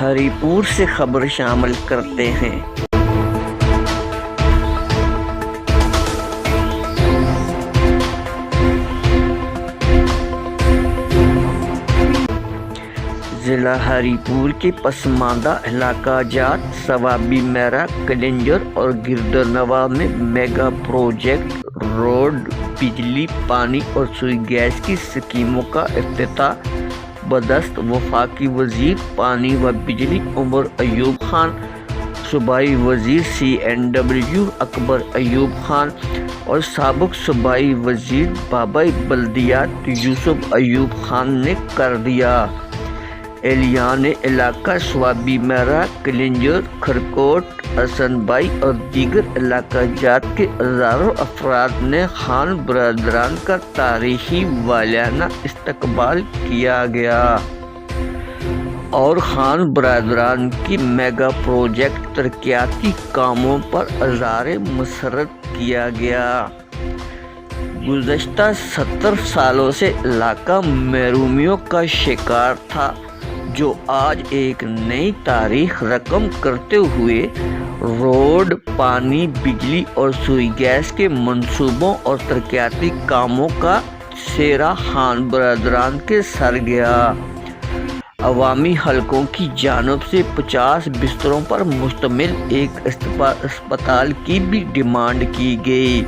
ہری پور سے خبر شامل کرتے ہیں۔ ضلع ہری پور کے پسماندہ علاقہ جات ثوابی میرا، کلنجر اور گردنواں میں میگا پروجیکٹ روڈ، بجلی، پانی اور سوئی گیس کی اسکیموں کا افتتاح بدست وفاقی وزیر پانی و بجلی عمر ایوب خان، صوبائی وزیر CNW اکبر ایوب خان اور سابق صوبائی وزیر بابائی بلدیات یوسف ایوب خان نے کر دیا۔ اہلیان علاقہ ثوابی میرا، کلنجر، کھرکوٹ، حسن بائی اور دیگر علاقہ جات کے ہزاروں افراد نے خان برادران کا تاریخی والانہ استقبال کیا گیا اور خان برادران کی میگا پروجیکٹ ترقیاتی کاموں پر اظہار مسرت کیا گیا۔ گزشتہ 70 سالوں سے علاقہ محرومیوں کا شکار تھا، جو آج ایک نئی تاریخ رقم کرتے ہوئے روڈ، پانی، بجلی اور سوئی گیس کے منصوبوں اور ترقیاتی کاموں کا سہرا خان برادران کے سر گیا۔ عوامی حلقوں کی جانب سے 50 بستروں پر مشتمل ایک اسپتال کی بھی ڈیمانڈ کی گئی،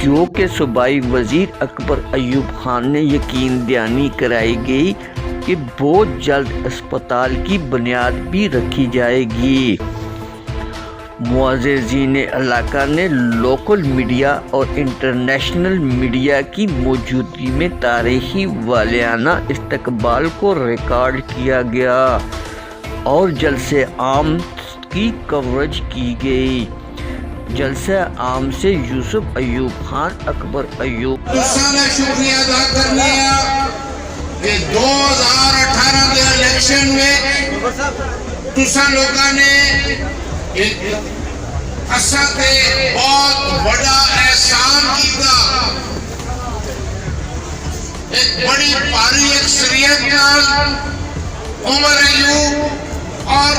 جو کہ صوبائی وزیر اکبر ایوب خان نے یقین دہانی کرائی گئی کہ بہت جلد اسپتال کی بنیاد بھی رکھی جائے گی۔ معززین علاقہ نے لوکل میڈیا اور انٹرنیشنل میڈیا کی موجودگی میں تاریخی والانہ استقبال کو ریکارڈ کیا گیا اور جلسہ عام کی کوریج کی گئی۔ جلسہ عام سے یوسف ایوب خان، اکبر ایوب شکریہ ادا کرنے کہ 2018 کے الیکشن میں تساں لوگاں نے اساں تے بہت بڑا احسان کیتا، ایک بڑی بھاری اکثریت نال عمر ایوب اور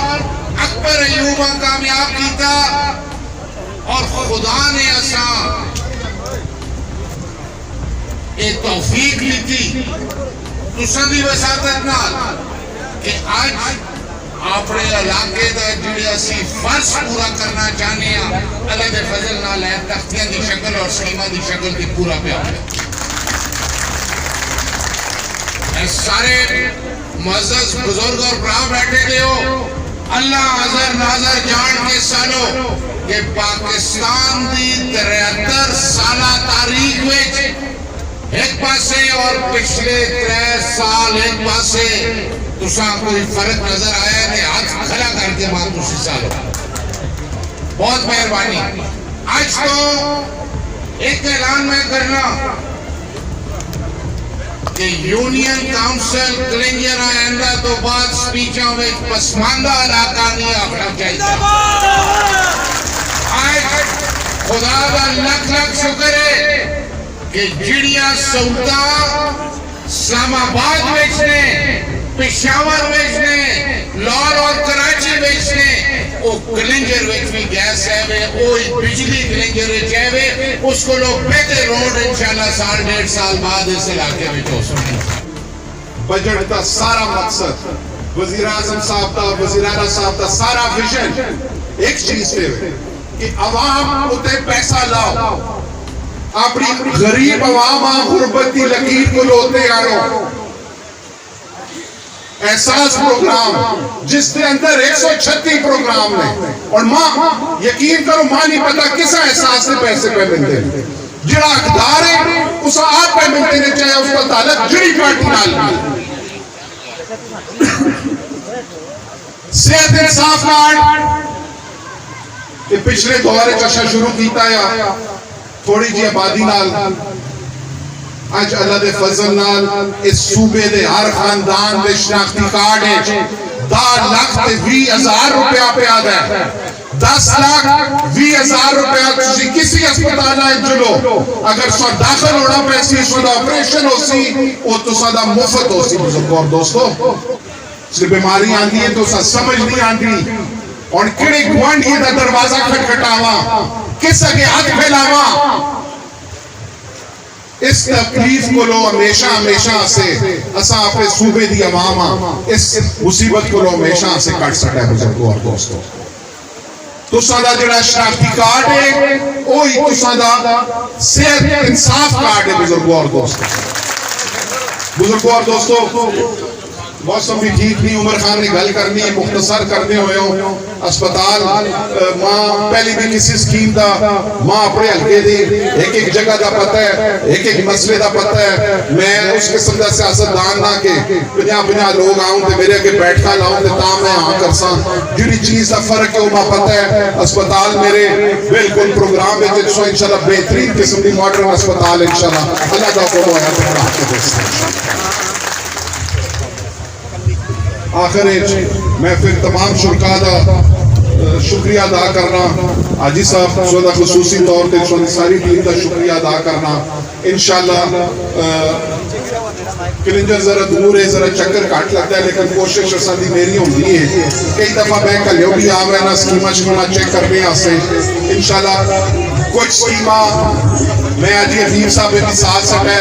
اکبر ایوب کامیاب کیتا اور خدا نے اساں ایک توفیق دیتی تساں دی وساطت نال کہ آج اپنے علاقے دا جڑے اسی فرض پورا کرنا چاہنے ہیں، اللہ دے فضل نال ہے تختیاں دی شکل اور سکیمہ دی شکل کی پورا پہ آ گیا۔ اے سارے معزز بزرگ اور براہ بیٹھے دے ہو، اللہ حضر ناظر جان کے سالو کہ پاکستان دی 73 سالہ تاریخ وچ ایک پاسے اور پچھلے 3 سال ایک پاسے تساں کوئی فرق نظر آیا ہے، ہاتھ کھڑا کر کے بات تسی سالو بہت مہربانی۔ آج تو ایک اعلان میں کرنا کہ یونین کاؤنسل کلنجر آئندہ تو بعد سپیچوں میں پسماندہ علاقہ نہیں آخنا چاہیے۔ آج خدا کا لکھ لکھ شکر ہے کہ جڑیاں سہولتاں اسلام آباد بیچنے، پشاور بیچنے، لاہور اور کراچی بیچنے، وہ کلنجر بیچ بھی گیس ہے، وہی بجلی کلنجر بیچ ہے، اس کو لوگ بہتر روڈ انشاءاللہ 1.5 سال بعد اس علاقے میں ہو سکیں۔ بجٹ کا سارا مقصد، وزیر اعظم صاحب کا، وزیر اعلیٰ صاحب کا سارا ویژن ایک چیز پہ ہے کہ عوام اتے پیسہ لاؤ، اپنی غریب عوام غربت کی لکیر کو لوتے آنو۔ احساس پروگرام جس کے اندر 136 پروگرام ہیں، اور ماں یقین کرو ماں نہیں پتا کس احساس سے پیسے پہ ملتے ہیں، جڑا اقدار ہے اس آپ پہ ملتے ہیں، چاہے اس کا تعلق جڑی پارٹی نال بھی۔ صحت انصاف کارڈ یہ پچھلے دورے چشا شروع کیتا ہے، تھوڑی جی آبادی نال آج اللہ دے فضل نال اس صوبے دے ہر خاندان دے شناختی کارڈ ہے 10,20,000 روپیہ پہ آدھا ہے، 10,20,000 روپیہ تسی کسی اسپتال آئے جلو اگر سو داخل ہونا پیسی سو دا آپریشن ہو سی وہ تو سادہ مفت ہو سی بزرگ اور دوستو۔ سے بیماری آندی ہے تو سمجھ نہیں آندی اور کڑی گوانڈی دا دروازہ کھٹکھٹاوا کس اگے ہاتھ پھیلاوا اس تکلیف کو لو ہمیشہ سے اسا اپنے صوبے دی عوام اس مصیبت کو لو ہمیشہ سے کٹ سکتا ہے بزرگوں اور دوستوں تساں دا جڑا شناختی کارڈ ہے وہی تساں دا صحت انصاف کارڈ ہے بزرگوں اور دوستوں موسم بھی ٹھیک نہیں عمر خان نے گل کرنی ہے مختصر کرنے ہوئے ہوں اسپتال ماں پہلی بھی کسی سکیم دا ماں اپنے حلقے دی ایک جگہ دا پتہ ہے ایک مسئلے دا پتہ ہے میں اس قسم دا سیاستدان نہ کہ 50 لوگ آؤں تے میرے کے بیٹھا لاؤں تے تاں میں ہاں کرساں جڑی چیز دا فرق ہے وہ ماں پتہ ہے اسپتال میرے بالکل پروگرام ہے جس کو انشاءاللہ بہترین قسم دی ماڈرن اسپتال انشاءاللہ اللہ دا کو ہے تے آپ کے دوست آخر میں پھر تمام شرکاء دا شکریہ ادا کرنا حاجی صاحب سودا خصوصی طور تے ساری ٹیم دا شکریہ ادا کرنا انشاءاللہ کلنجر ذرا دور ہے ذرا چکر کاٹ لگتا ہے لیکن کوشش اساں دی میری ہوندی ہے کئی دفعہ میں کلیو بھی آ میں نا سکیما چیک کرنے آسے انشاءاللہ کچھ سکیما میں آجی حفیظ صاحب بھی ساتھ سکتا ہے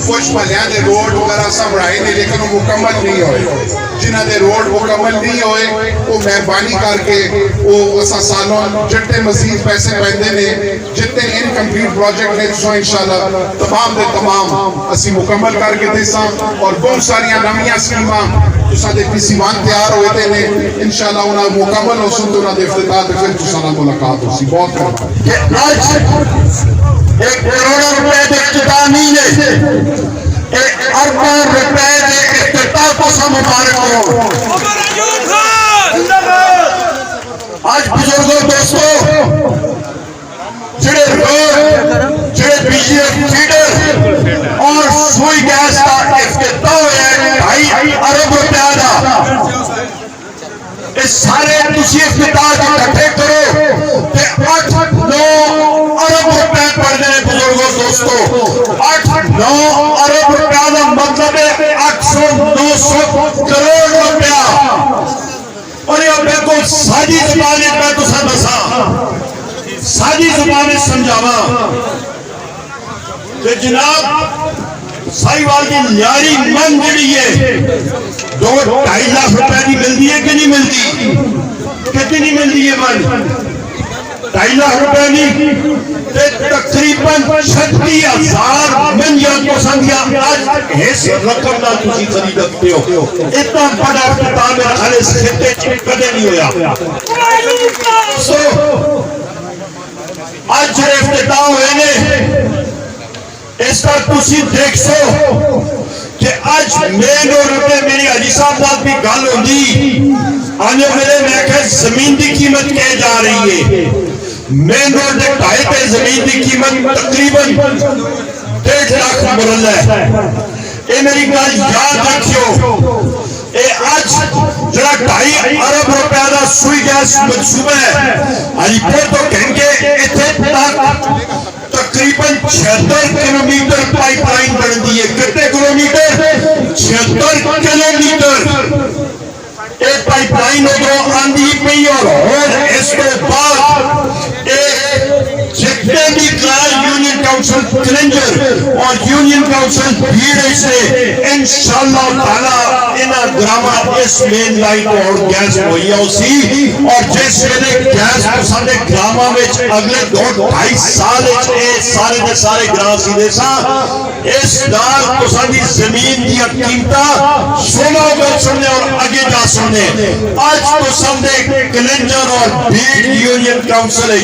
کچھ ملیاں دے روڈ وغیرہ سب رائے نے لیکن وہ مکمل نہیں ہوئے جنہ دے روڈ مکمل نہیں ہوئے وہ مہربانی کر کے وہ اسا سالوں جتنے مزید پیسے پہندے نے جتنے انکمپلیٹ پروجیکٹ نے سو انشاءاللہ تمام دے تمام اسی مکمل کر کے دیساں اور بہت ساریاں نمیاں سکیماں تساں دے پی سی وان تیار ہوئے تھے نے انشاءاللہ انہاں مکمل ہو سن تو انہاں دے افتتاح دے پھر تساں نہ ملاقات ہو سی بہت کرتا کہ آج 1 کروڑ روپے دے افتتاح نہیں ہے 1 ارب روپے دے افتتاح کو سا مبارک ہو آج بزرگوں دوستوں جڑے روڈ جڑے بجلی فیڈر اور سوئی گیس کا افتتاح ہے 2.5 ارب روپے دا اس سارے تسی افتتاح کے اکٹھے کرو کہ 8-9 ارب روپے پڑ جائے بزرگوں دوستوں 8-9 ارب روپے دا مطلب ہے 800-900 کروڑ روپیہ اور یہ بالکل سادی زبان میں تو سا دسا سادی زبان سمجھاوا کہ جناب سائیوال کی نیاری من جڑی ہے 2-2.5 لاکھ روپے کی ملتی ہے کہ نہیں ملتی کتنی ملتی ہے من 2.5 لاکھ روپے نہیں تقریباً 36,000 من یا تو سنگیا آج ایس رقم نہ تسی خرید رکھتے ہو اتنا بڑا افتتاح میں خالے خطے کدے نہیں ہویا آج جو افتتاح ہوئے نے اس کا تسی دیکھ سو کہ آج مین اور روپے میری حاجی صاحب بات بھی گل ہوندی آنے میرے میں کہ زمین دی قیمت کہے جا رہی ہے مین روڈ دے 2.5 پہ زمین دی قیمت تقریباً 1.5 لاکھ مرلہ ہے اے میری گل یاد رکھیو اے آج جڑا 2.5 ارب روپے دا سوئی گیس منصوبہ ہے علی پور تو کہیں گے اتنے تک تقریباً 76 کلومیٹر پائپ لائن بن دی ہے کتنے کلومیٹر 76 کلومیٹر ایک پائپ لائن ادھر آندھی پئی اور اس کے بعد ایک جتنے بھی کلاس یونین کاؤنسل کلنجر اور یونین کاؤنسل بھیڑ سے انشاءاللہ تعالی انہا گراما اس مین لائن اور گیس ہوئی اسی اور جس میں گیس پسندے گراما میں اگلے 2-2.5 سال سارے سارے گراما سیدھے سا اس دار پسندی زمین دیا قیمتہ سونا اگر سننے اور آگے جا سننے آج پسندے کلنجر اور بھیڑ یونین کاؤنسل ہے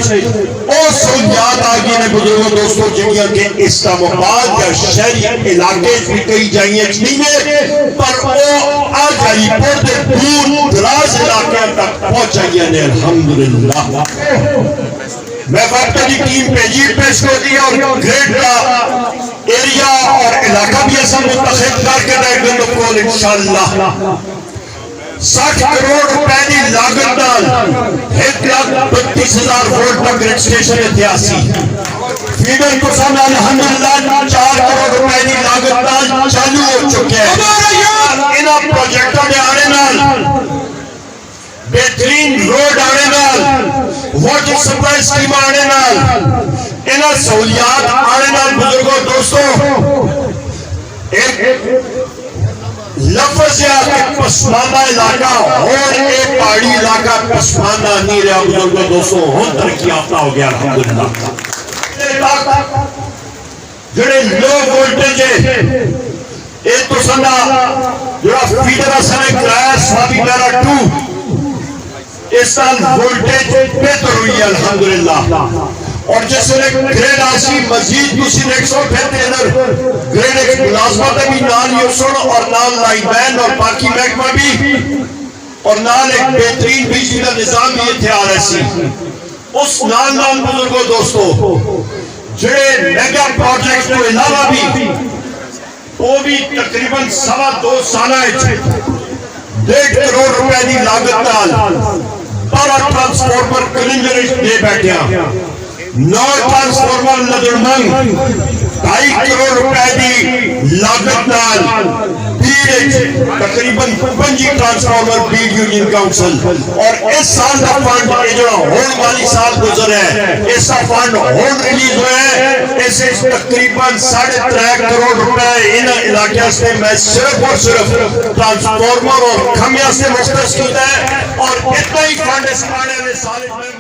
اور سو یاد آگے نے بزرگوں دوستوں جنگیاں کہ اسلام آباد یا شہری علاقے بھی کئی جائیں نہیں ہے پر وہ آ جائی پڑھتے دور دراز علاقے تک پہنچ جائیں نے الحمدللہ میں وقت کی ٹیم پیجی پیش کو دیا اور گریڈ کا ایریا اور علاقہ بھی ایسا متخب کر کے رہے گا کو انشاءاللہ 60 کروڑ روپے دی لاگت نال 1,32,000 وولٹ کا گریڈ سٹیشن اتیاسی فیڈر کو سامنے الحمدللہ 4 کروڑ روپے کی لاگت نال چالو ہو چکے ہیں انہاں پروجیکٹوں کے آنے نال بہترین روڈ آنے نال واٹر سپلائی اسکیم آنے نال انہاں سہولیات آنے نال بزرگوں دوستوں ایک لفظ ہے کہ پسماندہ علاقہ اور ایک پہاڑی علاقہ پسماندہ نہیں رہا بزرگوں دوستوں ہون ترقی یافتہ ہو گیا الحمدللہ جڑے لو وولٹیج ہے ایک تو سنہ جڑا فیڈر اثر کرایا سوابی میرا 2 اس سال وولٹیج بہتر ہوئی ہے الحمدللہ اور جس نے گریڈ آسی مزید دوسری دیکھ سو پھر ادھر گریڈ ایک ملازمت بھی نال یوسن اور نال لائن مین اور باقی محکمہ بھی اور نال ایک بہترین بجلی کا نظام بھی اتحاد ایسی اس نال نال بزرگوں دوستو جڑے میگا پروجیکٹ کو علاوہ بھی وہ بھی تقریباً 2.5 سالہ 1.5 کروڑ روپے کی لاگت نال 12 ٹرانسفارمر کلنجر دے بیٹھے ہیں 9 ٹرانسفارمر لدرمنگ 2.5 کروڑ روپے کی لاگت نال تقریباً 5 ٹرانسفارمر بیڈ یونین کاؤنسل اور اس سال کا فنڈ جو ہون والی سال گزر ہے اس کا فنڈ ہون ریلیز ہوئے ہیں اسے تقریباً 3.5 کروڑ روپے ان علاقے سے میں صرف اور صرف ٹرانسفارمر اور کھمیاں سے مختص کیتا ہے اور اتنا ہی فنڈ اس آنے والے سال میں